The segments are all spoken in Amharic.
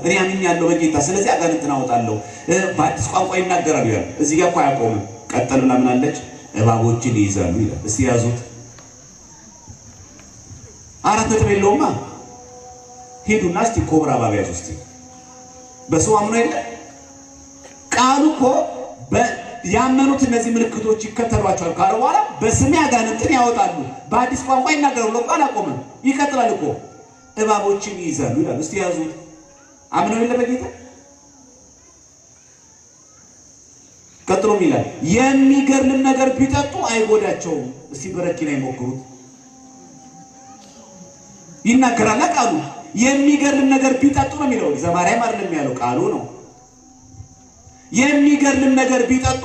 እኔ አምኛለሁ በጌታ ስለዚህ አጋንንትን አወጣለሁ በአዲስ ቋንቋ ይናገራሉ ይላል እዚህ ጋር አያቆምም ቀጠልና ምን አለች እባቦችን ይይዛሉ ይላል እስቲ ያዙት አራት ነጥብ የለውማ ሄዱና እስቲ ኮብራ እባብ ያዙ እስቲ በሰው አምኖ የለ ቃሉ እኮ ያመኑት እነዚህ ምልክቶች ይከተሏቸዋል ካለ በኋላ በስሜ አጋንንትን ያወጣሉ በአዲስ ቋንቋ ይናገራሉ ቃል አቆመ ይቀጥላል እኮ እባቦችን ይይዛሉ ይላል እስቲ ያዙት አምነው የለ በጌታ ቀጥሎም ይላል የሚገርም ነገር ቢጠጡ አይጎዳቸውም እስቲ በረኪና ይሞክሩት ይናገራል ቃሉ የሚገርም ነገር ቢጠጡ ነው የሚለው ዘማሪያም አይደለም ያለው ቃሉ ነው የሚገርም ነገር ቢጠጡ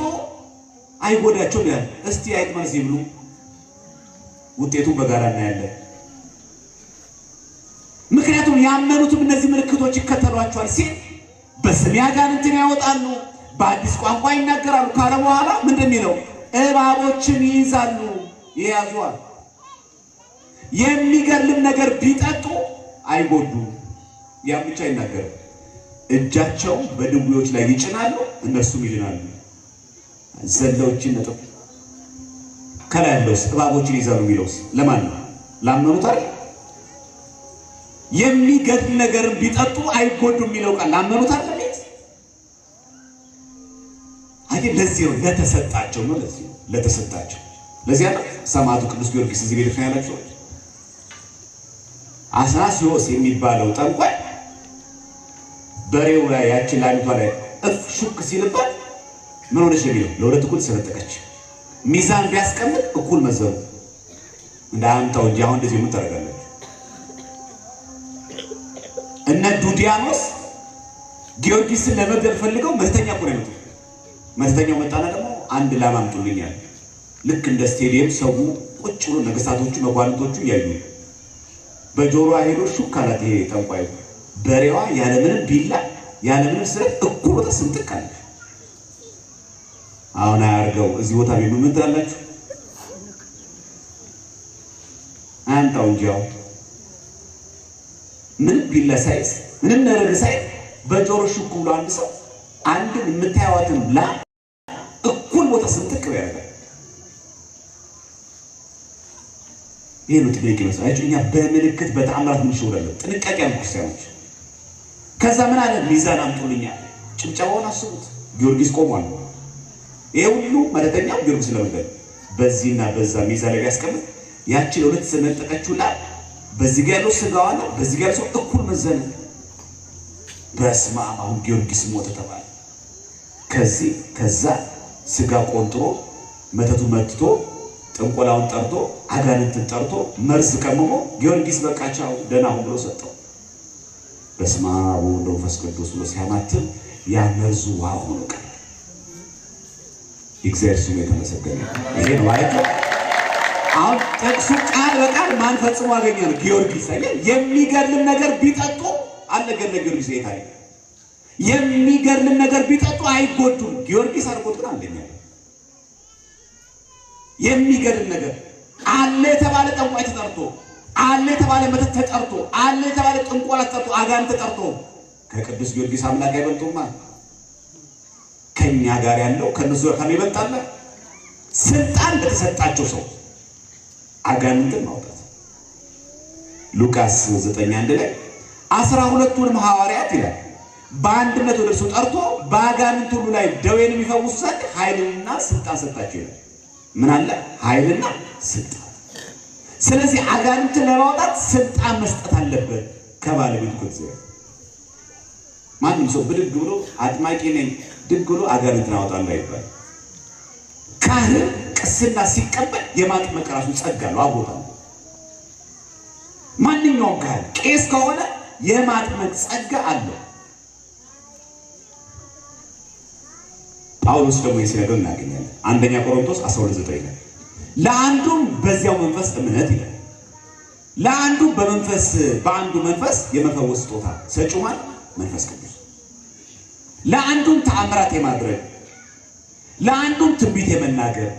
አይጎዳቸውም ይላል እስቲ አይጥመርዝ ይብሉ ውጤቱን በጋራ እናያለን ምክንያቱም ያመኑትም እነዚህ ምልክቶች ይከተሏቸዋል ሲል በስሜ አጋንንትን ያወጣሉ በአዲስ ቋንቋ ይናገራሉ ካለ በኋላ ምንድነው እባቦችን ይይዛሉ ይያዙዋል የሚገርም ነገር ቢጠጡ አይጎዱም ያ ብቻ ይናገራል እጃቸው በድውዮች ላይ ይጭናሉ እነሱም ይድናሉ ዘለዎችን ነጥብ ከላይ ያለው እባቦችን ይይዛሉ የሚለውስ ለማን ነው ላመኑት አይደል የሚገርም ነገር ቢጠጡ አይጎዱም የሚለው ቃል ላመኑት አይደል አይ ለዚህ ነው ለተሰጣቸው ነው ለተሰጣቸው ለዚህ አይደል ሰማዕቱ ቅዱስ ጊዮርጊስ እዚህ ቤት ያላችሁ አስናሲዮስ የሚባለው ጠንቋይ በሬው ላይ ያቺ ላሚቷ ላይ ሹክ ሲልባት ምን ሆነሽ ነው ለሁለት እኩል ሰነጠቀች ሚዛን ቢያስቀምጥ እኩል መዘሩ እንዳንተው እንጂ አሁን እንደዚህ ምን ታረጋለች እነ ዱዲያኖስ ጊዮርጊስን ለመግደል ፈልገው መልተኛ እኮ ነው የመጡት መልተኛው መጣና ደግሞ አንድ ላም አምጡልኛል ልክ እንደ ስቴዲየም ሰው ቁጭ ብሎ ነገስታቶቹ መኳንንቶቹ ያዩ በጆሮ ሄዶ ሹክ አላት ይሄ ጠንቋይ በሬዋ ያለምንም ቢላ ያለምንም ስለት እኩል ወጣ ስንጥቃለ አሁን አያርገው እዚህ ቦታ ቢሉ ምን ትላላችሁ አንተው እንጂው ምን ቢላ ሳይስ ምንም ነገር ሳይስ በጆሮ ሹክ ብሎ አንድ ሰው አንድ የምታያዋትን ላ እኩል ቦታ ስንጥቅ ያደርጋል ይሄ ነው ጥቂት ነው አይጭኛ በመልእክት በተአምራት ምን ይሾላል ጥንቃቄ ያለው ክርስቲያኖች ከዛ ምን አለ ሚዛን አምጡልኛል ጭብጨባውን አስቡት ጊዮርጊስ ቆሟል ይሄ ሁሉ መለተኛው ጊዮርጊስ ለመገል በዚህና በዛ ሚዛን ላይ ያስቀምጥ ያቺ ለሁለት ሰነጠቀችውላ በዚህ ጋር ያለው ስጋዋና በዚህ ጋር ያለው እኩል መዘነ በስመ አብ አሁን ጊዮርጊስ ሞተ ተባለ ከዛ ስጋ ቆንጥሮ መተቱ መትቶ ጥንቆላውን ጠርቶ አጋንንትን ጠርቶ መርዝ ቀምሞ ጊዮርጊስ በቃቻው ደናሁ ብሎ ሰጠው በስመ አብ ወወልድ ወመንፈስ ቅዱስ ብሎ ሲያማትም ያ መርዙ ውሃ ሆኖ ቀረ እግዚአብሔር ስሙ የተመሰገነ ይሄ ነው አይደል አሁን ጥቅሱ ቃል በቃል ማን ፈጽሞ አገኘው ጊዮርጊስ አይደል የሚገርም ነገር ቢጠጡ አለገለ ጊዮርጊስ ይታይ የሚገርም ነገር ቢጠጡ አይጎዱም ጊዮርጊስ አርቆጥና አንደኛ የሚገርም ነገር አለ የተባለ ጠንቋይ ተጠርቶ አለ የተባለ መተት ተጠርቶ አለ የተባለ ጥንቆላ ተጠርቶ አጋንንት ተጠርቶ ከቅዱስ ጊዮርጊስ አምላክ አይበልጡማ ከኛ ጋር ያለው ከነሱ ጋር ይበልጣል ስልጣን በተሰጣቸው ሰው አጋንንትን ማውጣት ሉቃስ 9:1 ላይ 12ቱንም ሐዋርያት ይላል በአንድነት ወደ እርሱ ጠርቶ በአጋንንት ሁሉ ላይ ደዌን የሚፈውሱ ዘንድ ኃይልና ስልጣን ሰጣቸው ይላል ምን አለ ኃይልና ስልጣን ስለዚህ አጋንንትን ለማውጣት ስልጣን መስጠት አለበት ከባለቤቱ ከእግዚአብሔር ማንም ሰው ብድግ ብሎ አጥማቂ ነኝ ድግ ብሎ አጋንንትን አወጣለሁ አይባል ካህን ቅስና ሲቀበል የማጥመቅ ራሱ ጸጋ ነው አቦታ ማንኛውም ካህን ቄስ ከሆነ የማጥመቅ ጸጋ አለው ጳውሎስ ደግሞ ሲነገር እናገኛለን አንደኛ ቆሮንቶስ 12:9 ላይ ለአንዱም በዚያው መንፈስ እምነት ይላል ለአንዱ በአንዱ መንፈስ የመፈወስ ስጦታ ሰጪው ማን መንፈስ ቅዱስ ለአንዱም ተአምራት የማድረግ ለአንዱም ትንቢት የመናገር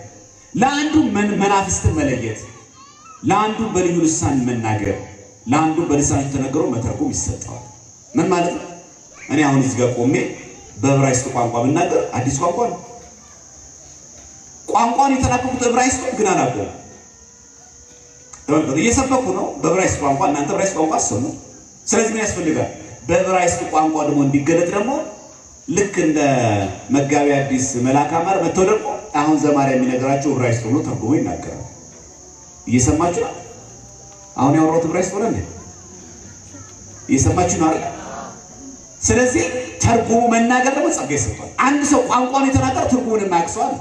ለአንዱም መናፍስትን መለየት ለአንዱም በልዩ ልሳን መናገር ለአንዱም በልሳን ተነግሮ መተርጎም ይሰጣል ምን ማለት ነው እኔ አሁን እዚህ ጋር ቆሜ በዕብራይስጥ ቋንቋ ብናገር አዲስ ቋንቋ ነው። ቋንቋን የተናገርኩት ዕብራይስጥ ግን አላውቀውም። እየሰበኩ ነው በዕብራይስጥ ቋንቋ፣ እናንተ ዕብራይስጥ ቋንቋ አሰሙ። ስለዚህ ምን ያስፈልጋል? በዕብራይስጥ ቋንቋ ደግሞ እንዲገለጥ ደግሞ ልክ እንደ መጋቢ አዲስ መልአከ አማረ መጥተው ደግሞ አሁን ዘማሪያ የሚነግራቸው ዕብራይስጥ ሆኖ ተርጉሞ ይናገራል። እየሰማችሁ ነው? አሁን ያወራሁት ዕብራይስጥ ሆነ እንዴ? እየሰማችሁ ነው አይደል? ስለዚህ ተርጉሞ መናገር ደግሞ ጸጋ ይሰጣል። አንድ ሰው ቋንቋውን የተናገረ ትርጉሙን የማያውቅ።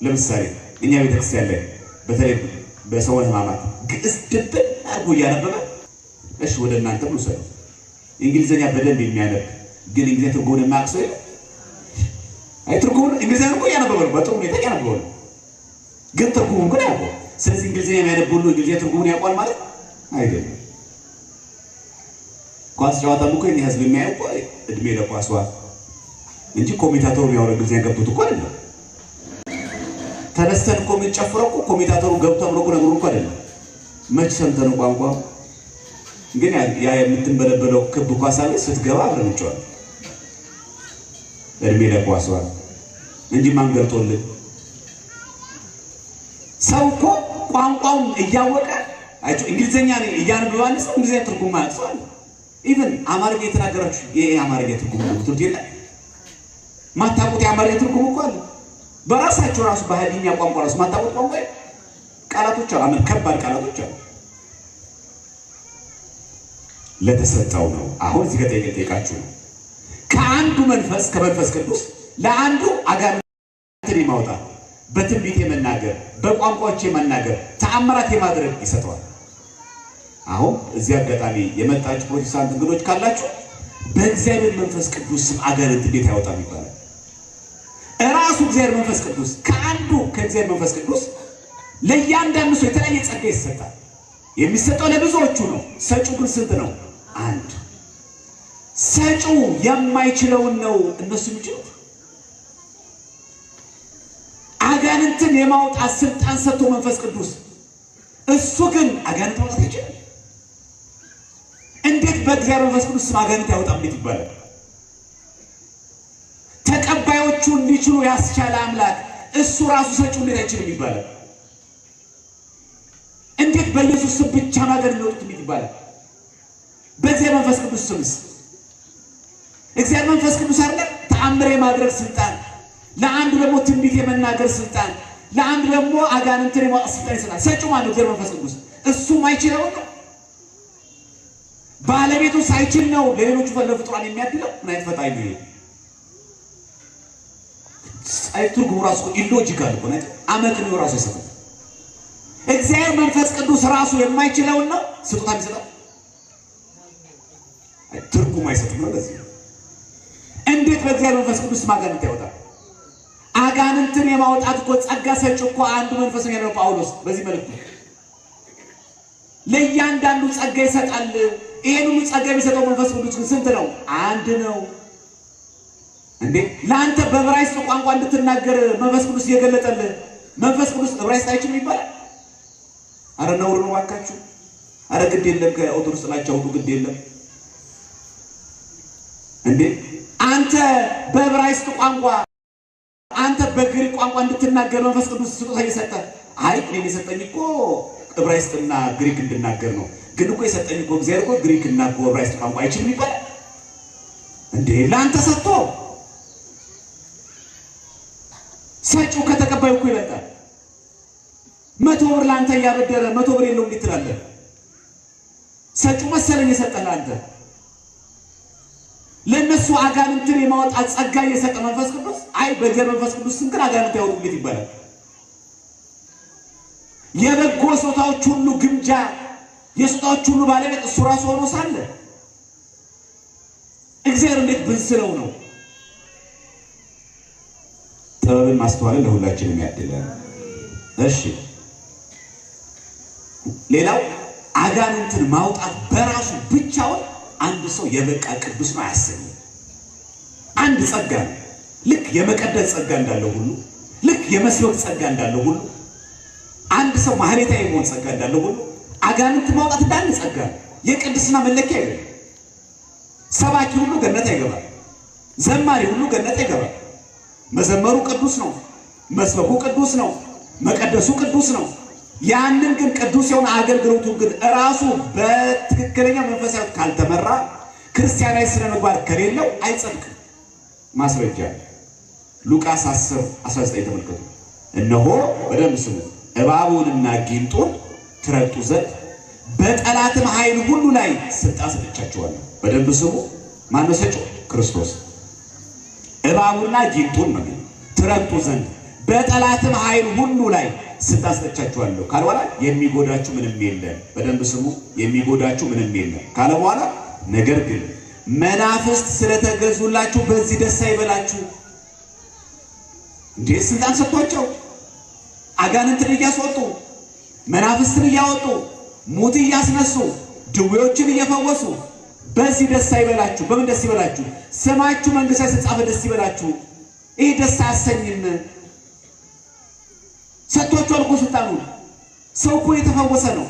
ለምሳሌ እኛ ቤተክርስቲያን ላይ በተለይ በሰሙነ ሕማማት ግዕዝ ድብን አድርጎ እያነበበ እሺ፣ ወደ እናንተ ብሎ ሰው እንግሊዘኛ በደንብ የሚያነብ ግን እንግሊዘኛ ትርጉሙን የማያውቅ ሰው አይ ትርጉሙን እንግሊዘኛ እኮ እያነበበ ነው፣ በጥሩ ሁኔታ እያነበበ ነው፣ ግን ትርጉሙን ግን አያውቀውም። ስለዚህ እንግሊዘኛ የሚያነብ ሁሉ እንግሊዘኛ ትርጉሙን ያውቃል ማለት አይደለም። ኳስ ጨዋታም እኮ የእኛ ህዝብ የሚያየው እኮ እድሜ ለኳሷ እንጂ ኮሜንታተሩ የሚያወራው እንግሊዘኛ ገብቶት እኮ አይደለም። ተነስተን እኮ የምንጨፍረው እኮ ኮሜንታተሩ ገብቶ አብሮ እኮ ነገሩ እኮ አይደለም። መች ሰምተን ቋንቋ ግን ያ የምትንበለበለው ክብ ኳስ አለ፣ ስትገባ አብረን እንጫወታለን። እድሜ ለኳሷ እንጂ ማን ገልጦልን? ሰው እኮ ቋንቋውን እያወቀ አይቶ እንግሊዘኛ እያነበባን ሰው እንግሊዘኛ ትርጉም ማያውቅ ኢቭን አማርኛ የተናገራችሁ የአማርኛ ትርጉም ትውልድ የለ ማታውቁት የአማርኛ ትርጉም እኮ አለ። በራሳቸው ራሱ በሃዲኛ ቋንቋ ራሱ ማታውቁት ቋንቋ ቃላቶች አሉ፣ ከባድ ቃላቶች አሉ። ለተሰጠው ነው። አሁን እዚህ ጋር ጠይቃችሁ ነው። ከአንዱ መንፈስ ከመንፈስ ቅዱስ ለአንዱ አጋንንትን የማውጣት በትንቢት የመናገር በቋንቋዎች የመናገር ተአምራት የማድረግ ይሰጠዋል። አሁን እዚህ አጋጣሚ የመጣችሁ ፕሮቴስታንት እንግዶች ካላችሁ በእግዚአብሔር መንፈስ ቅዱስ ስም አጋንንት እንዴት ያወጣል ይባላል። እራሱ እግዚአብሔር መንፈስ ቅዱስ ከአንዱ ከእግዚአብሔር መንፈስ ቅዱስ ለእያንዳንዱ ሰው የተለያየ ጸጋ ይሰጣል። የሚሰጠው ለብዙዎቹ ነው። ሰጪው ግን ስንት ነው? አንድ። ሰጪው የማይችለውን ነው እነሱ የሚችሉት። አጋንንትን የማውጣት ስልጣን ሰጥቶ መንፈስ ቅዱስ፣ እሱ ግን አጋንንት ማውጣት ይችላል። እንዴት በእግዚአብሔር መንፈስ ቅዱስ ስም አጋንንት ያወጣ እንዴት ይባላል? ተቀባዮቹ እንዲችሉ ያስቻለ አምላክ እሱ ራሱ ሰጪው እንዴት አይችልም ይባላል? እንዴት በኢየሱስ ስም ብቻ ማገር የሚወጡት እንዴት ይባላል? በእግዚአብሔር መንፈስ ቅዱስ ስምስ እግዚአብሔር መንፈስ ቅዱስ አለ ተአምር የማድረግ ስልጣን፣ ለአንዱ ደግሞ ትንቢት የመናገር ስልጣን፣ ለአንዱ ደግሞ አጋንንትን የማውጣት ስልጣን ይሰጣል። ሰጪው ማነው? እግዚአብሔር መንፈስ ቅዱስ። እሱም አይችለው ነው። ባለቤቱ ሳይችል ነው ለሌሎቹ ፍጡራን የሚያድለው። ምን አይነት ፈጣሪ ነው ይሄ? ትርጉሙ ራሱ ኢሎጂካል እኮ ነው። አመክንዮ ራሱ ይሰጣል። እግዚአብሔር መንፈስ ቅዱስ ራሱ የማይችለውን ነው ስጦታ የሚሰጠው። ትርጉም አይሰጥም ነው። ለዚህ እንዴት በእግዚአብሔር መንፈስ ቅዱስ አጋንንት ያወጣል? አጋንንትን የማውጣት እኮ ጸጋ ሰጪ እኮ አንዱ መንፈስ ነው ያለው ጳውሎስ በዚህ መልእክቱ። ለእያንዳንዱ ጸጋ ይሰጣል። ይሄን ሁሉ ጸጋ የሚሰጠው መንፈስ ቅዱስ ግን ስንት ነው? አንድ ነው። እንዴ ለአንተ በዕብራይስጥ ቋንቋ እንድትናገር መንፈስ ቅዱስ እየገለጠልህ መንፈስ ቅዱስ ዕብራይስጥ አይችልም ይባላል? አረ ነውር ነው ባካችሁ። አረ ግድ የለም ከኦርቶዶክስ ጥላቻ ውጡ፣ ግድ የለም። እንዴ አንተ በዕብራይስጥ ቋንቋ አንተ በግሪክ ቋንቋ እንድትናገር መንፈስ ቅዱስ ስጦታ እየሰጠ አይ እኔ የሰጠኝ እኮ ዕብራይስጥና ግሪክ እንድናገር ነው፣ ግን እኮ የሰጠኝ እኮ እግዚአብሔር እኮ ግሪክና ዕብራይስጥ ቋንቋ አይችልም ይባላል እንዴ? ለአንተ ሰጥቶ ሰጪው ከተቀባዩ እኮ ይበልጣል። 100 ብር ለአንተ እያበደረ 100 ብር የለውም እንዴት ትላለህ? ሰጪው መሰለኝ የሰጠህ ለአንተ። ለነሱ አጋንንትን የማውጣት ጸጋ እየሰጠ መንፈስ ቅዱስ አይ በእግዚአብሔር መንፈስ ቅዱስ ስም ግን አጋንንት ያወጡ እንዴት ይባላል? የበጎ ስጦታዎች ሁሉ ግምጃ የስጦታዎች ሁሉ ባለቤት እሱ ራሱ ሆኖ ሳለ እግዚአብሔር እንዴት ብንስለው ነው? ጥበብን ማስተዋልን ለሁላችንም ያድለን። እሺ ሌላው አጋንንትን ማውጣት በራሱ ብቻውን አንድ ሰው የበቃ ቅዱስ ነው አያሰኝም። አንድ ጸጋ ነው። ልክ የመቀደስ ጸጋ እንዳለው ሁሉ፣ ልክ የመስበክ ጸጋ እንዳለው ሁሉ፣ አንድ ሰው ማህሌታዊ የመሆን ጸጋ እንዳለው ሁሉ አጋንንት ማውጣት እንዳንድ ጸጋ ነው። የቅድስና መለኪያ አይደለም። ሰባኪ ሁሉ ገነት አይገባም። ዘማሪ ሁሉ ገነት አይገባም። መዘመሩ ቅዱስ ነው፣ መስበኩ ቅዱስ ነው፣ መቀደሱ ቅዱስ ነው። ያንን ግን ቅዱስ የሆነ አገልግሎቱ ግን ራሱ በትክክለኛ መንፈሳዊ ካልተመራ ክርስቲያናዊ ስነ ምግባር ከሌለው አይጸድቅም። ማስረጃ ሉቃስ 10:19 ተመልከቱ። እነሆ በደንብ ስሙ፣ እባቡንና ጊንጡን ትረግጡ ዘንድ በጠላትም ኃይል ሁሉ ላይ ስልጣን ሰጥቻችኋለሁ። በደንብ ስሙ። ማነው ሰጪው? ክርስቶስ። እባቡና ጊንጡን ነው ትረግጡ ዘንድ በጠላትም ኃይል ሁሉ ላይ ስልጣን ሰጥቻችኋለሁ ካለ በኋላ የሚጎዳችሁ ምንም የለም። በደንብ ስሙ። የሚጎዳችሁ ምንም የለም ካለ በኋላ ነገር ግን መናፍስት ስለተገዙላችሁ በዚህ ደስ አይበላችሁ። እንዴ ስልጣን ሰጥቷቸው አጋንንትን እያስወጡ መናፍስትን እያወጡ ሙት እያስነሱ ድዌዎችን እየፈወሱ በዚህ ደስ አይበላችሁ። በምን ደስ ይበላችሁ? ስማችሁ መንግሥት ላይ ተጻፈ ደስ ይበላችሁ። ይህ ደስ አያሰኝም። ሰጥቷቸዋል እኮ ስልጣኑን። ሰው እኮ የተፈወሰ ነው።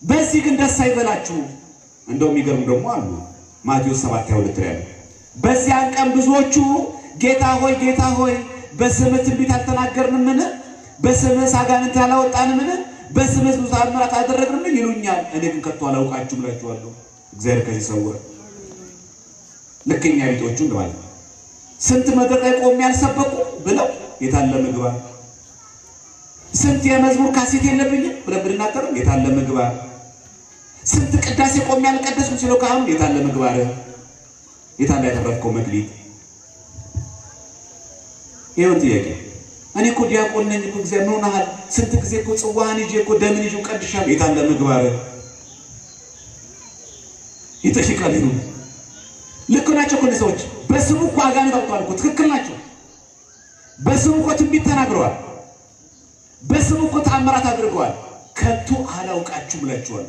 በዚህ ግን ደስ አይበላችሁ። እንደው የሚገርም ደግሞ አሉ። ማቴዎስ 7:22 ላይ በዚያን ቀን ብዙዎቹ ጌታ ሆይ ጌታ ሆይ በስምህ ትንቢት አልተናገርንምን? በስምህ አጋንንት አላወጣንምን? በስምህ ብዙ ተአምራት አላደረግንምን ይሉኛል። እኔ ግን ከቶ አላውቃችሁም እላችኋለሁ። እግዚአብሔር ከዚህ ሰውር። ልክኛ ቢጦቹ እንደማለት ስንት መድረክ ላይ ቆሜ ያልሰበኩ ብለው የታለ ምግባር፣ ስንት የመዝሙር ካሴት የለብኝም ብለን ብንናገር የታለ ምግባር፣ ስንት ቅዳሴ ቆሜ ያልቀደስኩ ሲለው ካሁን የታለ ምግባር፣ የታለ ያተረፍከው መክሊት? ይሄው ጥያቄ። እኔ እኮ ዲያቆን ነኝ እኮ እግዚአብሔር ነው ናሃል። ስንት ጊዜ እኮ ጽዋን ይዤ እኮ ደምን ይዤ ቀድሻለሁ። የታለ ምግባር? ይጠይቃሉ። ልክ ናቸው እኮ ሰዎች። በስሙ እኮ አጋንንት አውጥተዋል እኮ ትክክል ናቸው። በስሙ እኮ ትንቢት ተናግረዋል። በስሙ እኮ ተአምራት አድርገዋል። ከቶ አላውቃችሁ ብላችኋል።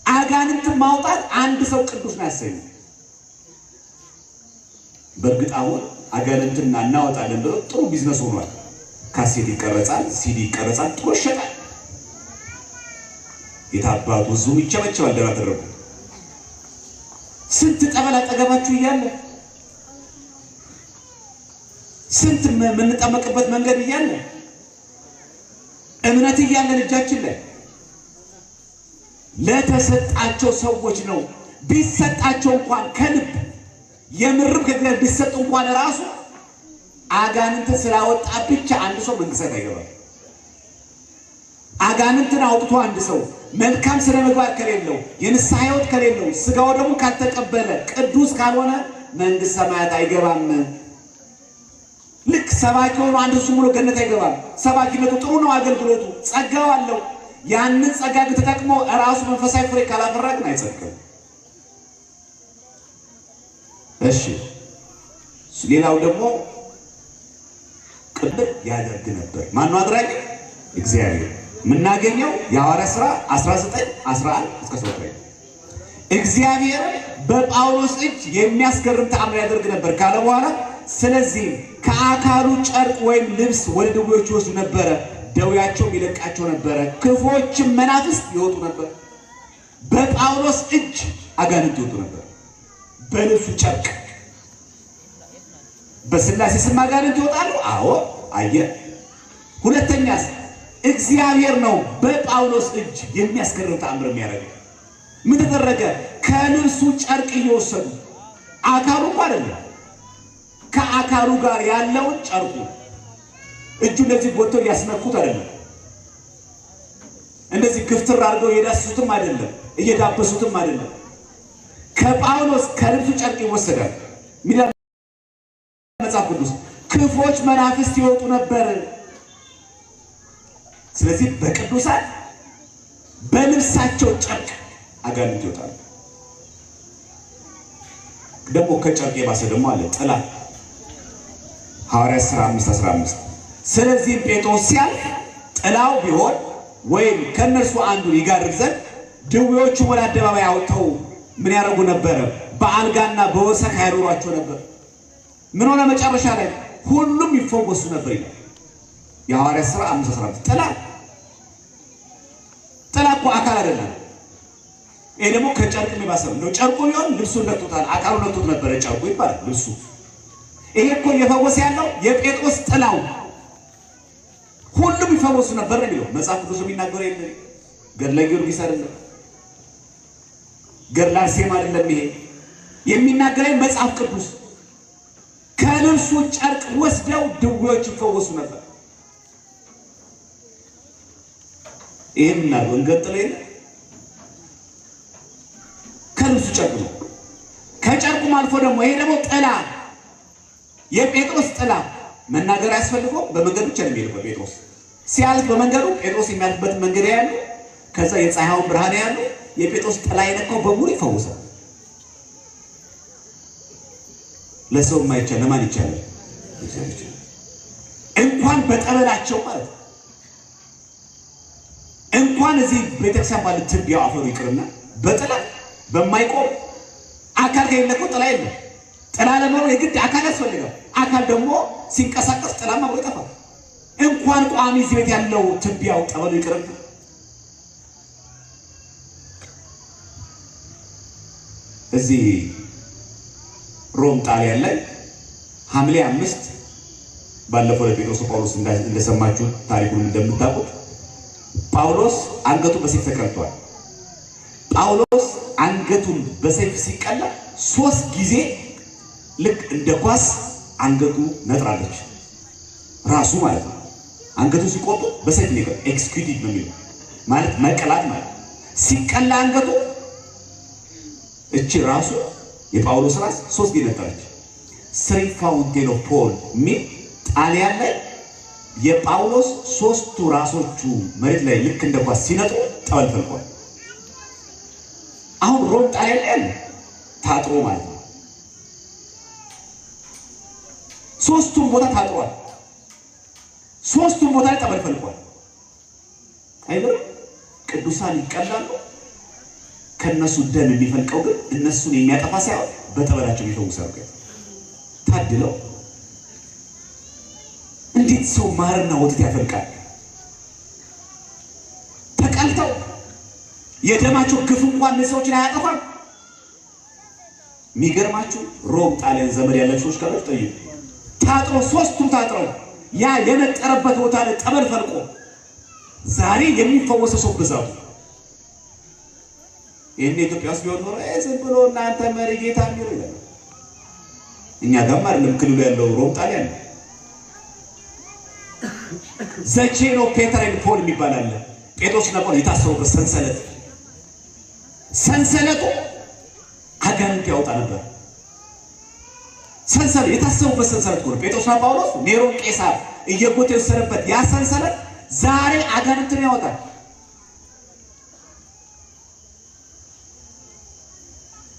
አጋንንትን ማውጣት አንድ ሰው ቅዱስ ነው ያሰኘው። በእርግጥ አሁን አጋንንትን እናወጣለን ብለው ጥሩ ቢዝነስ ሆኗል። ካሴት ይቀረጻል፣ ሲዲ ይቀረጻል፣ ጥሩ ይሸጣል። የታባቱ ዙም ይቸበቸባል። ደራደረጉ ስንት ጠበል አጠገባችሁ እያለ ስንት የምንጠመቅበት መንገድ እያለ እምነት እያለን እጃችን ላይ ለተሰጣቸው ሰዎች ነው። ቢሰጣቸው እንኳን ከልብ የምርም ከእግዚአብሔር ቢሰጡ እንኳን ራሱ አጋንንትን ስላወጣ ብቻ አንድ ሰው መንግሥት አይገባም። አጋንንትን አውጥቶ አንድ ሰው መልካም ስነ ምግባር ከሌለው የንስሐ ሕይወት ከሌለው ስጋው ደግሞ ካልተቀበለ ቅዱስ ካልሆነ መንግሥተ ሰማያት አይገባም። ልክ ሰባኪ ሆኖ አንድ እሱ ሙሉ ገነት አይገባም። ሰባኪነቱ ጥሩ ነው፣ አገልግሎቱ ጸጋው አለው። ያንን ጸጋ ግን ተጠቅሞ ራሱ መንፈሳዊ ፍሬ ካላፈራ ግን አይጸድቅም። እሺ ሌላው ደግሞ ቅድም ያደርግ ነበር። ማን ነው አድራጊ? እግዚአብሔር። የምናገኘው የሐዋርያት ሥራ 19:11-13 እግዚአብሔር በጳውሎስ እጅ የሚያስገርም ተአምር ያደርግ ነበር ካለ በኋላ ስለዚህ ከአካሉ ጨርቅ ወይም ልብስ ወደ ድውዮች ይወስዱ ነበረ፣ ደዌያቸውም ይለቃቸው ነበረ፣ ክፉዎችም መናፍስት ይወጡ ነበር። በጳውሎስ እጅ አጋንንት ይወጡ ነበር፣ በልብሱ ጨርቅ። በስላሴ ስም አጋንንት ይወጣሉ። አዎ አየ። ሁለተኛስ እግዚአብሔር ነው በጳውሎስ እጅ የሚያስገርም ተአምር የሚያደርገው። ምን ተደረገ? ከልብሱ ጨርቅ እየወሰዱ አካሉ እንኳን አይደለም ከአካሉ ጋር ያለውን ጨርቁ እጁ እንደዚህ ቦተው ያስነኩት አይደለም። እንደዚህ ግፍትር አድርገው እየዳሰሱትም አይደለም፣ እየዳበሱትም አይደለም። ከጳውሎስ ከልብሱ ጨርቅ ይወሰዳል። ሚዳን መጽሐፍ ቅዱስ ክፉዎች መናፍስት ይወጡ ነበር። ስለዚህ በቅዱሳን በልብሳቸው ጨርቅ አጋንንት ይወጣሉ። ደግሞ ከጨርቅ የባሰ ደግሞ አለ ጥላ። ሐዋርያት ሥራ 5:15 ስለዚህ ጴጥሮስ ሲያልፍ ጥላው ቢሆን ወይም ከነርሱ አንዱ ይጋርድ ዘንድ ድውዮቹ ወደ አደባባይ አውጥተው ምን ያደርጉ ነበር? በአልጋና በወሰክ ያኖሯቸው ነበር። ምን ሆነ? መጨረሻ ላይ ሁሉም ይፈወሱ ነበር ይላል የሐዋርያት ሥራ 5:15 ጥላ እኮ አካል አይደለም። ይሄ ደግሞ ከጨርቅ የሚባሰው ነው። ጨርቁ ቢሆን ልብሱን ነክቶታል፣ አካሉ ነክቶት ነበር ጨርቁ ይባላል ልብሱ። ይሄ እኮ እየፈወሰ ያለው የጴጥሮስ ጥላው ሁሉም ይፈወሱ ነበር ነው የሚለው መጽሐፍ ቅዱስ የሚናገረው። ይሄ ገድለ ጊዮርጊስ አይደለም፣ ገድለ አርሴማ አይደለም። ይሄ የሚናገረው መጽሐፍ ቅዱስ ከልብሱ ጨርቅ ወስደው ድውዮች ይፈወሱ ነበር። ይሄን ነው እንገጥለው ይሄ ከልብሱ ጨርቅ ነው። ከጨርቁም አልፎ ደግሞ ይሄ ደግሞ ጥላ የጴጥሮስ ጥላ መናገር ያስፈልገው በመንገዱ ብቻ ነው የሚሄደው። ጴጥሮስ ሲያልፍ በመንገዱ ጴጥሮስ የሚያልፍበት መንገድ ያያሉ። ከዛ የፀሐዩን ብርሃን ያያሉ። የጴጥሮስ ጥላ የነካው በሙሉ ይፈወሳል። ለሰው የማይቻል ለማን ይቻላል? እንኳን በጠበላቸው ማለት እንኳን እዚህ ቤተክርስቲያን ባለ ትቢያው አፈሩ ይቅርና በጥላ በማይቆም አካል ከሌለኮ ጥላ የለም። ጥላ ለመኖር የግድ አካል ያስፈልጋል። አካል ደግሞ ሲንቀሳቀስ ጥላ ማብሮ ይጠፋል። እንኳን ቋሚ እዚህ ቤት ያለው ትቢያው ጠበሉ ይቅርብ። እዚህ ሮም ጣሊያን ላይ ሐምሌ 5 ባለፈው ለጴጥሮስ ጳውሎስ እንደሰማችሁ ታሪኩን እንደምታውቁት ጳውሎስ አንገቱ በሰይፍ ተቀልቷል። ጳውሎስ አንገቱን በሰይፍ ሲቀላ 3 ጊዜ ልክ እንደ ኳስ አንገቱ ነጥራለች ራሱ ማለት ነው። አንገቱ ሲቆጡ በሰይፍ ነው ኤክስኪዩቲቭ ነው የሚለው ማለት መቀላት ማለት ሲቀላ አንገቱ እቺ ራሱ የጳውሎስ ራስ 3 ጊዜ ነጠረች። ስሪ ፋውንቴን ኦፍ ፖል ሚል ጣሊያን ላይ የጳውሎስ 3ቱ ራሶቹ መሬት ላይ ልክ እንደ ኳስ ሲነጥሩ ጠበል ፈልቋል። አሁን ሮም ጣሊያን ላይ ያለ ታጥሮ ማለት ነው። 3ቱም ቦታ ታጥሯል። 3ቱም ቦታ ላይ ጠበል ፈልቋል። አይደል? ቅዱሳን ይቀላሉ። ከነሱ ደም የሚፈልቀው ግን እነሱን የሚያጠፋ ሳይሆን በጠበላቸው ይፈውሳሉ። ታድለው እንዴት ሰው ማርና ወተት ያፈልቃል? ተቀልተው የደማቸው ግፍ እንኳን ሰዎችን አያጠፋም። የሚገርማችሁ ሮም ጣሊያን ዘመድ ያላችሁ ሰዎች ካላችሁ ጠይቁ። ታጥሮ 3ቱም ታጥረው ያ የነጠረበት ቦታ ላይ ጠበል ፈልቆ ዛሬ የሚፈወሰው ሰው ብዛቱ ይሄን ኢትዮጵያ ውስጥ ቢሆን ኖሮ ዝም ብሎ እናንተ መሪ ጌታ የሚሉ ይላል። እኛ ጋር አይደለም ክልሉ ያለው ሮም ጣሊያን ነው። ዘቼኖ ፔትሬን ፖል የሚባል አለ። ጴጥሮስና ጳውሎስ የታሰሩበት ሰንሰለቱ አጋንንት ያወጣ ነበር። ሰንሰለት የታሰሩበት ሰንሰለት ነው። ጴጥሮስና ጳውሎስ ኔሮን ቄሳር እየጎተ የወሰደበት ያ ሰንሰለት ዛሬ አጋንንትን ያወጣል።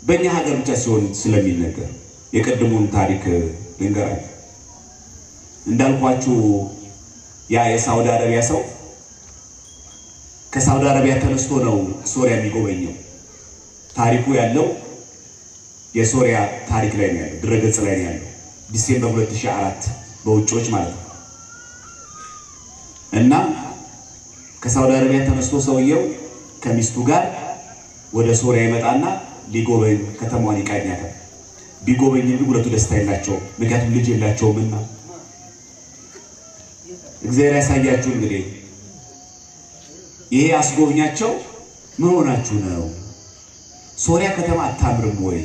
በእኛ ሀገር ብቻ ሲሆን ስለሚነገር የቀድሞውን ታሪክ ልንገራችሁ። እንዳልኳችሁ ያ የሳውዲ አረቢያ ሰው ከሳውዲ አረቢያ ተነስቶ ነው ሶሪያ የሚጎበኘው። ታሪኩ ያለው የሶሪያ ታሪክ ላይ ነው ያለው፣ ድረገጽ ላይ ነው ያለው። ዲሴምበር 2004 በውጪዎች ማለት ነው። እና ከሳውዲ አረቢያ ተነስቶ ሰውየው ከሚስቱ ጋር ወደ ሶሪያ ይመጣና ሊጎበኝ ከተማዋን ይቃኛታል። ቢጎበኝ ግን ሁለቱ ደስታ የላቸውም፣ ምክንያቱም ልጅ የላቸውምና። እግዚአብሔር ያሳያችሁ እንግዲህ ይሄ አስጎብኛቸው ምን ሆናችሁ ነው? ሶሪያ ከተማ አታምርም ወይ?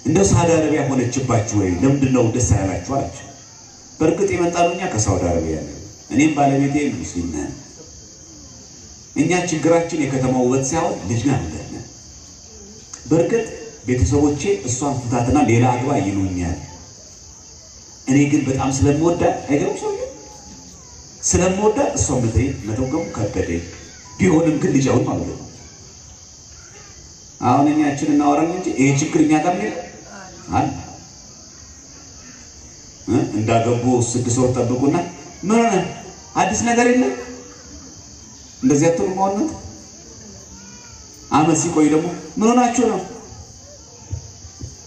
እንደው ሳውዲ አረቢያ ሆነችባችሁ ወይ? ለምንድን ነው ደስ ያላችሁ አላችሁ። በእርግጥ የመጣነው እኛ ከሳውዲ አረቢያ ነው። እኔም ባለቤቴ ሙስሊም ነን። እኛ ችግራችን የከተማው ውበት ሳይሆን ልጅ ናለን። በእርግጥ ቤተሰቦቼ እሷን ፍታትና ሌላ አግባ ይሉኛል። እኔ ግን በጣም ስለምወዳት አይደለም ሰው ስለምወዳት እሷን መተውከሙ ከበደኝ። ቢሆንም ግን ልጅ አሁን ማለት ነው። አሁን እኛችን እናወራለን እንጂ ይሄ ችግር እኛ ጋር ነው አለ። እንዳገቡ 6 ወር ጠብቁና ምን ሆነ አዲስ ነገር የለም እንደዚህ አትሉ ማለት አመት ሲቆይ ደግሞ ምን ሆናችሁ ነው?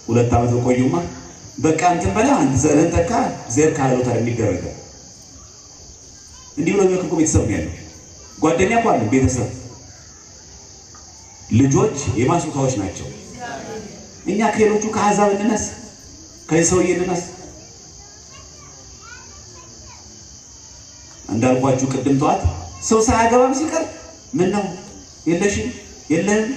2 ዓመት ቆዩማ በቃ እንትን በላ አንተ ዘረን ተካ ዘር ካለው ታዲያ የሚደረገው እንዲህ ብሎ የሚያከቁ ቤተሰብ ነው ያለው። ጓደኛ እንኳን ቤተሰብ ልጆች የማስውታዎች ናቸው። እኛ ከሌሎቹ ከአሕዛብ እንነስ፣ ከሰውዬ እንነስ። እንዳልኳችሁ ቅድም ጠዋት ሰው ሳያገባም ሲቀር ምን ነው የለሽም የለህም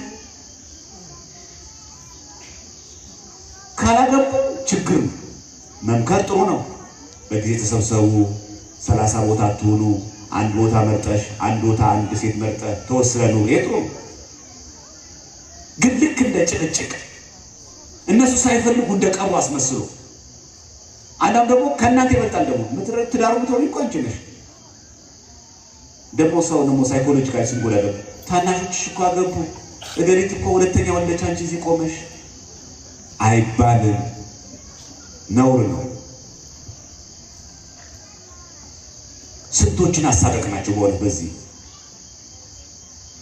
ካላገቡ ችግር ነው። መምከር ጥሩ ነው። በጊዜ ተሰብሰቡ፣ 30 ቦታ አትሆኑ፣ አንድ ቦታ መርጠሽ አንድ ቦታ አንድ ሴት መርጠህ ተወስነው ጥሩ። ግን ልክ እንደ ጭቅጭቅ እነሱ ሳይፈልጉ እንደቀሩ አስመስሉ። አንዳም ደግሞ ከእናንተ ይበልጣል። ደግሞ ትዳሩ ምትሆን እኮ አንቺ ነሽ። ደግሞ ሰው ደግሞ ሳይኮሎጂካሊ ሲጎዳለ ታናሾችሽ እኮ አገቡ፣ እገሪት እኮ ሁለተኛ ወለደች፣ አንቺ እዚህ ቆመሽ አይባልም። ነውር ነው። ስንቶችን አሳደቅናቸው በሆነ በዚህ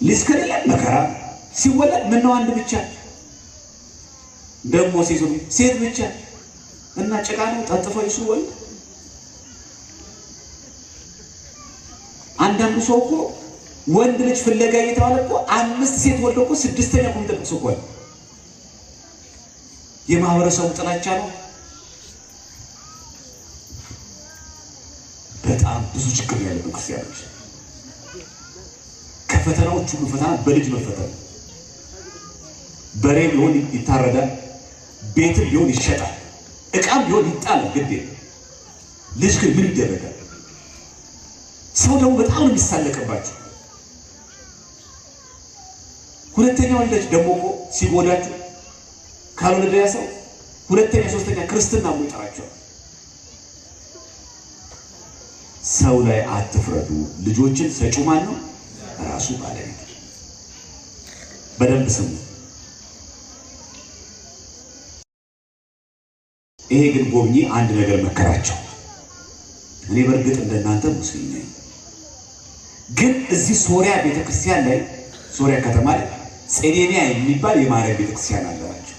ልጅ ከሌለ መከራ ሲወለድ ምን ነው አንድ ብቻ ደግሞ ሴት ብቻ እና ጭቃ ነው ጠጥፈው ይስወል። አንዳንዱ ሰው እኮ ወንድ ልጅ ፍለጋ እየተባለ እኮ 5 ሴት ወልዶ እኮ 6ኛ ኮምፒውተር ሰው የማህበረሰቡ ጥላቻ ነው። በጣም ብዙ ችግር ያለበት ክርስቲያኖች ከፈተናዎች ሁሉ ፈተና በልጅ መፈተን። በሬ ቢሆን ይታረዳል፣ ቤትም ቢሆን ይሸጣል፣ እቃም ቢሆን ይጣላል። ግድ ልጅ ግን ምን ይደረጋል? ሰው ደግሞ በጣም የሚሳለቅባቸው። ሁለተኛው ልጅ ደግሞ እኮ ሲጎዳችሁ ካልወለደ ያ ሰው ሁለተኛ ሶስተኛ ክርስትና ይጠራቸዋል። ሰው ላይ አትፍረዱ። ልጆችን ሰጪው ማን ነው? ራሱ ባለቤት። በደንብ ስሙ። ይሄ ግን ጎብኚ አንድ ነገር መከራቸው። እኔ በእርግጥ እንደናንተ ሙስሊም ነኝ፣ ግን እዚህ ሶሪያ ቤተክርስቲያን ላይ ሶሪያ ከተማ ላይ ጼዴንያ የሚባል የማርያም ቤተክርስቲያን አለባቸው።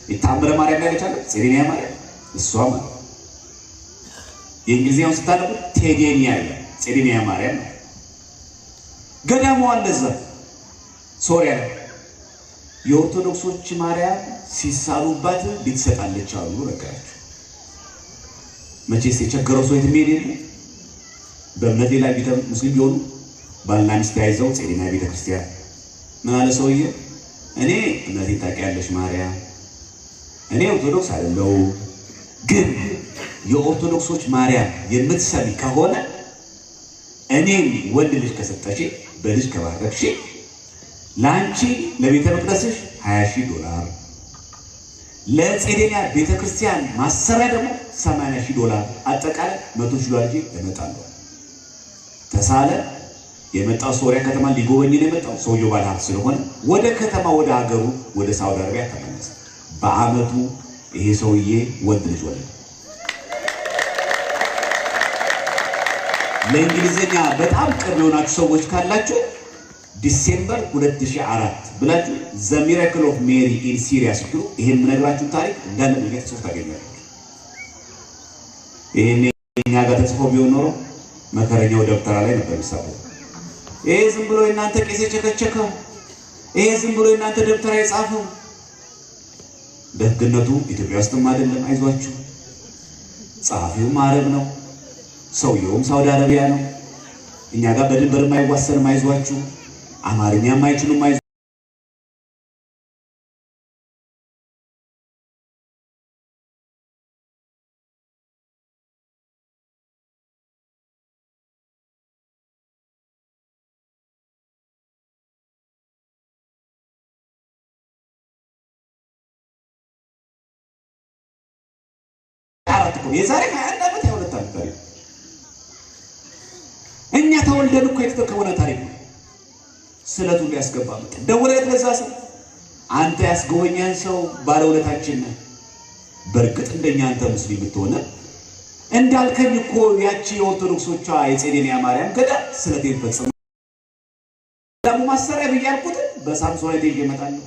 የታምረ ማርያም ያለች አለ ጼዴንያ ማርያም፣ እሷ ማለት የእንግሊዝኛውን ስታነቡ ቴዴንያ ይላል፣ ጼዴንያ ማርያም ነው። ገዳሙ አለ እዛ ሶሪያ ላይ። የኦርቶዶክሶች ማርያም ሲሳሉባት ሊትሰጣለች አሉ ነገራቸው። መቼስ የቸገረው ሰው የትም ሄደ። በእምነት ሌላ ቤተ ሙስሊም ቢሆኑ ባልና ሚስት ያይዘው ጼዴንያ ቤተክርስቲያን ምን አለ ሰውዬ፣ እኔ እምነቴን ታውቂያለሽ ማርያም፣ እኔ ኦርቶዶክስ አይደለሁም፣ ግን የኦርቶዶክሶች ማርያም የምትሰሚ ከሆነ እኔም ወንድ ልጅ ከሰጠሽ በልጅ ከባረክሽ ላንቺ ለቤተ መቅደስሽ $20,000 ለጼዴንያ ቤተክርስቲያን ማሰሪያ ደግሞ $80,000 አጠቃላይ $100,000 እመጣለሁ። ተሳለ። የመጣው ሶሪያ ከተማ ሊጎበኝ ነው የመጣው። ሰውየው ባለ ሀብት ስለሆነ ወደ ከተማ ወደ ሀገሩ ወደ ሳውዲ አረቢያ ተመለሰ። በአመቱ ይሄ ሰውዬ ወንድ ልጅ ወለደ። ለእንግሊዝኛ በጣም ቅርብ የሆናችሁ ሰዎች ካላችሁ ዲሴምበር 2004 ብላችሁ ዘ ሚራክል ኦፍ ሜሪ ኢን ሲሪያ ስትሉ ይሄን የምነግራችሁ ታሪክ እንዳለ ነገር ተጽፎ ታገኛላችሁ። ይሄን እኛ ጋር ተጽፎ ቢሆን ኖሮ መከረኛው ደብተራ ላይ ነበር የሚሳበው። ይሄ ዝም ብሎ እናንተ ቄስ የቸከቸከው፣ ይሄ ዝም ብሎ እናንተ ደብተራ የጻፈው። ደግነቱ ኢትዮጵያ ውስጥም አይደለም፣ አይዟችሁ። ጸሐፊውም አረብ ነው፣ ሰውየውም ሳውዲ አረቢያ ነው። እኛ ጋር በድንበር የማይዋሰንም፣ አይዟችሁ። አማርኛም አይችሉም፣ አይዟችሁ። የዛሬ 21 ዓመት 22 ዓመት ታሪክ እኛ ተወልደን እኮ የተተከወነ ታሪክ ነው። ስለቱን ሊያስገባ መጣ። ደወለት ለዛ ሰው፣ አንተ ያስጎበኛን ሰው ባለውለታችን ነህ። በርግጥ እንደኛ አንተ ሙስሊም ብትሆነ እንዳልከኝ እኮ ያቺ የኦርቶዶክሶቿ የጼዴንያ ማርያም ገዳም ስለቴን ፈጽሞ ደግሞ ማሰሪያ ብያልኩት በሳምሶን ላይ ይመጣለሁ።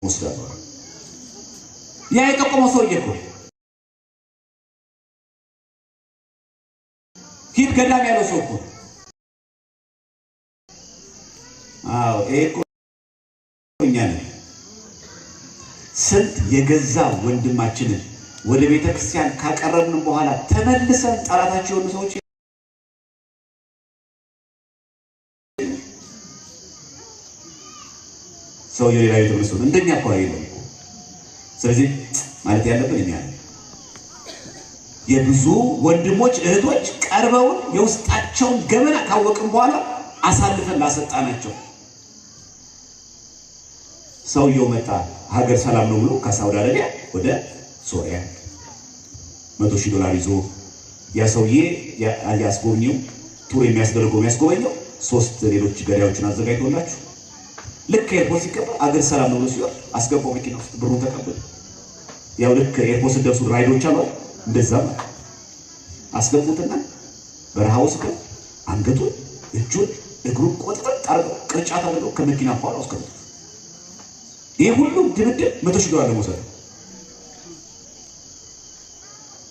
ሙስሊም ያ የጠቆመው ሰውዬ እኮ ሂድ ገዳም ያለው ሰው እኮ አዎ እኮ እኛ ነን። ስንት የገዛ ወንድማችንን ወደ ቤተ ክርስቲያን ካቀረብን በኋላ ተመልሰን ጠላታቸው የሆኑ ሰዎች ሰው የሌላ የተመሰሉ እንደኛ እኮ አይደለም። ስለዚህ ማለት ያለብን እኛ የብዙ ወንድሞች እህቶች ቀርበውን የውስጣቸውን ገመና ካወቅን በኋላ አሳልፈን ላሰጣናቸው ሰውየው መጣ ሀገር ሰላም ነው ብሎ ከሳውዲ አረቢያ ወደ ሶሪያ $100,000 ይዞ ያ ሰውዬ ያስጎብኘው ቱር የሚያስጎበኘው 3 ሌሎች ገዳዮችን አዘጋጅቶላችሁ ልክ ኤርፖርት ሲገባ አገር ሰላም ነው ብሎ ሲወር አስገባው መኪና ውስጥ ብሩን ተቀበለ። ያው ልክ ኤርፖርት ደርሶ ራይዶች አሉ እንደዛ አስገቡትና በረሃ ውስጥ አንገቱን እጁን እግሩን ቆጥጠጥ አድርገው ቅርጫት አድርገው ከመኪና ኋላ አስቀምጡ። ይሄ ሁሉ ድብድብ $100,000 ለመውሰድ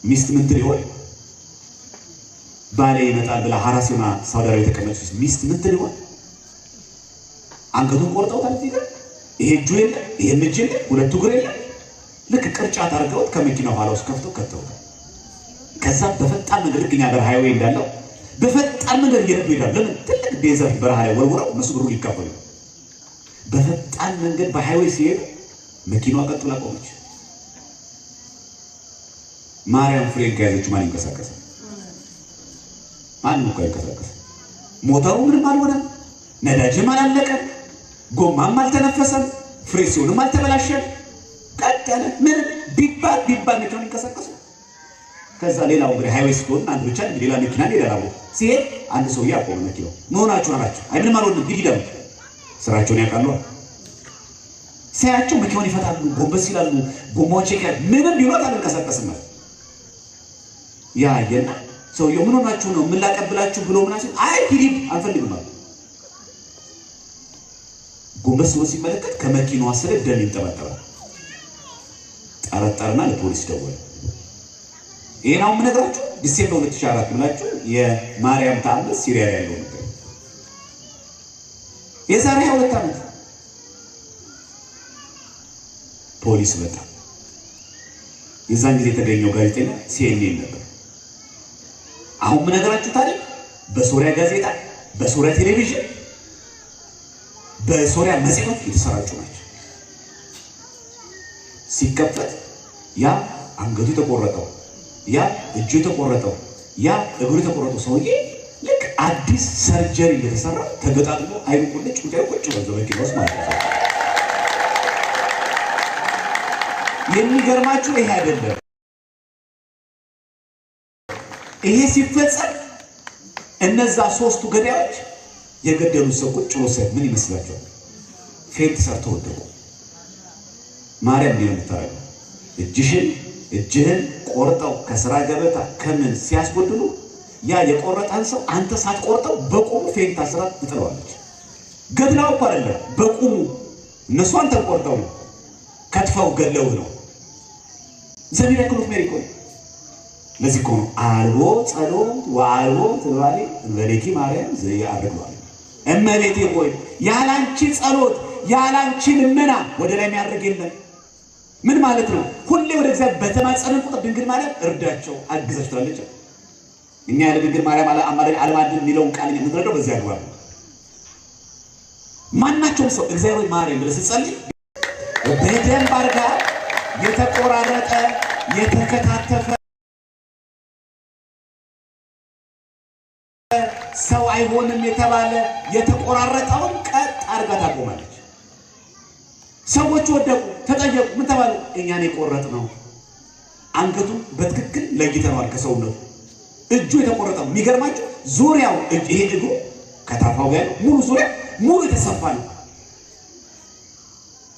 ሚስት ምን ትሆን ባሌ ይመጣል ብላ ሐራሲና ሳውዲ አረቢያ የተቀመጠች ሚስት ምን ትሆን አንገቱን ቆርጠውታል። ይሄ እጁ የለ ይሄ እጅ የለ ሁለቱ እግር የለ ልክ ቅርጫት አድርገውት ከመኪና ኋላ ውስጥ ከፍተው ከተውታል። ከዛ በፈጣን መንገድ ግኛ ሀገር ሃይዌይ እንዳለው በፈጣን መንገድ እየነዱ ይሄዳሉ። ለምን ትልቅ ዴዘርት በረሃ ላይ ወርውረው እነሱ ብሩ ሊካፈሉ በፈጣን መንገድ በሃይዌይ ሲሄዱ መኪናዋ ቀጥ ብላ ቆመች። ማርያም ፍሬን ከያዘች ማን ይንቀሳቀሳል? ማንም እኮ አይንቀሳቀስም። ሞተሩ ምንም አልሆነም፣ ነዳጅም አላለቀም፣ ጎማም አልተነፈሰም፣ ፍሬሲዮንም አልተበላሸም። ቀጥ ያለ ምን ቢባል መኪናው ይንቀሳቀሱ። ከዛ ሌላው እንግዲህ ሃይዌይ ስትሆን አንድ ብቻ ሌላ መኪና ሌላው ሲሄድ አንድ ሰው ያቆመ መኪናው መሆናችሁ አላችሁ። አይ ምንም አልሆነም ይሄዳሉ። ስራቸውን ያውቃሉ። ሳያቸው መኪናውን ይፈታሉ፣ ጎንበስ ይላሉ፣ ጎማው ቼክ ምንም ቢሆን አልንቀሳቀስም ማለት ያ የና ሰውየው ምን ሆናችሁ ነው ምን ላቀብላችሁ ብሎ ምናምን አይ ሂድ አንፈልግም ማለት ጎንበስ ብሎ ሲመለከት ከመኪናዋ ስር ደም ይንጠባጠባል። ጠረጠርና ለፖሊስ ደወለ። ይሄን አሁን የምነግራችሁ ዲሴምበር 2004 ብላችሁ የማርያም ተአምር ሲሪያ ላይ ያለው ነገር የዛሬ 2 ዓመት ፖሊስ መጣ። የዛን ጊዜ የተገኘው ጋዜጠኛ CNN ነበር። አሁን የምነግራችሁ ታሪክ በሶሪያ ጋዜጣ፣ በሶሪያ ቴሌቪዥን፣ በሶሪያ መጽሔቶች የተሰራጩ ናቸው። ሲከፈት ያ አንገቱ የተቆረጠው ያ እጁ የተቆረጠው ያ እግሩ የተቆረጠው ሰውዬ ልክ አዲስ ሰርጀሪ እየተሰራ ተገጣጥሞ አይኑ ቁልጭ ቁጭ በመኪና ውስጥ ማለት ነው። የሚገርማችሁ ይሄ አይደለም። ይሄ ሲፈጸም እነዛ 3ቱ ገዳዮች የገደሉት ሰው ቁጭ ብሎ ምን ይመስላችኋል? ፌንት ሰርተው ወደቁ። ማርያም ቢሆን ታረጋ እጅህን ቆርጠው ከስራ ገበታ ከምን ሲያስጎድሉ ያ የቆረጠን ሰው አንተ ሳትቆርጠው በቁሙ ፌንት አስራ ትጥለዋለች። ገድላው እኮ አይደለም በቁሙ እነሱ አንተን ቆርጠው ነው ከትፈው ገለው ነው። ዘሚራክሉፍ ሜሪኮ ለዚህ እኮ ነው አልቦ ጸሎት ወአልቦ ትባሌ እመቤቴ ማርያም ዘያርግሏል። እመቤቴ ሆይ ያላንቺ ጸሎት ያላንቺ ልመና ወደ ላይ የሚያደርግ የለም። ምን ማለት ነው? ሁሌ ወደ እግዚአብሔር በተማጸንን ቁጥር ድንግል ማርያም እርዳቸው አግዘች ትላለች። እኛ ያለ ድንግል ማርያም አማላጅ አልማድን የሚለውን ቃል የምንረዳው በዚያ አግባብ ነው። ማናቸውም ሰው እግዚአብሔር ማርያም ብለህ ስትጸልይ በደንብ አድርጋ የተቆራረጠ የተከታተፈ ሰው አይሆንም የተባለ የተቆራረጠውን ቀጥ አድርጋ ታቆማለች። ሰዎች ወደቁ፣ ተጠየቁ፣ ምን ተባሉ? እኛን የቆረጥነው አንገቱን በትክክል ለይተነዋል ከሰውነቱ። እጁ የተቆረጠው የሚገርማችሁ ዙሪያው ይሄ እግሩ ከታፋው ጋር ሙሉ ዙሪያ ሙሉ የተሰፋ ነው።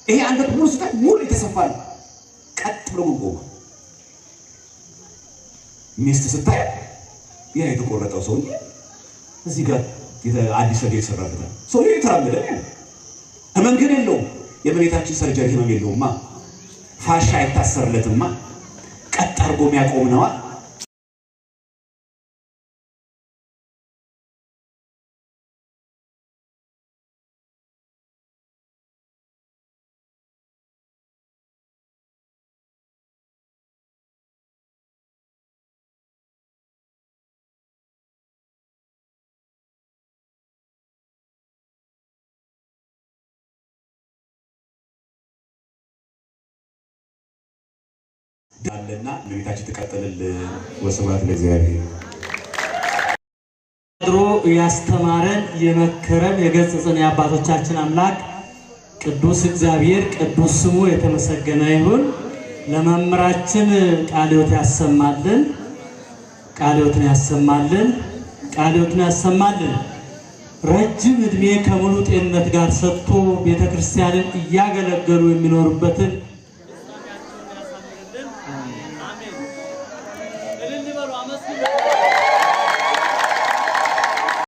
ይሄ አንገት ሙሉ ስታ ሙሉ የተሰፋ ነው። ቀጥ ብሎ ቆሞ ሚስት ስታይ ያ የተቆረጠው ሰውዬ እዚህ ጋር አዲስ ሰው የተሰራበታል። ሰውዬ የተራመደ ነው። ህመም ግን የለውም። የእመቤታችን ሰርጀሪ ህመም የለውማ። ፋሻ አይታሰርለትማ። ቀጥ አድርጎ የሚያቆም ነዋ። ዳለና ለቤታችን ተቀጥልልን። ወስብሐት ለእግዚአብሔር። ድሮ ያስተማረን የመከረን የገሰጸን የአባቶቻችን አምላክ ቅዱስ እግዚአብሔር ቅዱስ ስሙ የተመሰገነ ይሁን። ለመምህራችን ቃለ ሕይወት ያሰማልን፣ ቃለ ሕይወትን ያሰማልን፣ ቃለ ሕይወትን ያሰማልን። ረጅም ዕድሜ ከሙሉ ጤንነት ጋር ሰጥቶ ቤተክርስቲያንን እያገለገሉ የሚኖሩበትን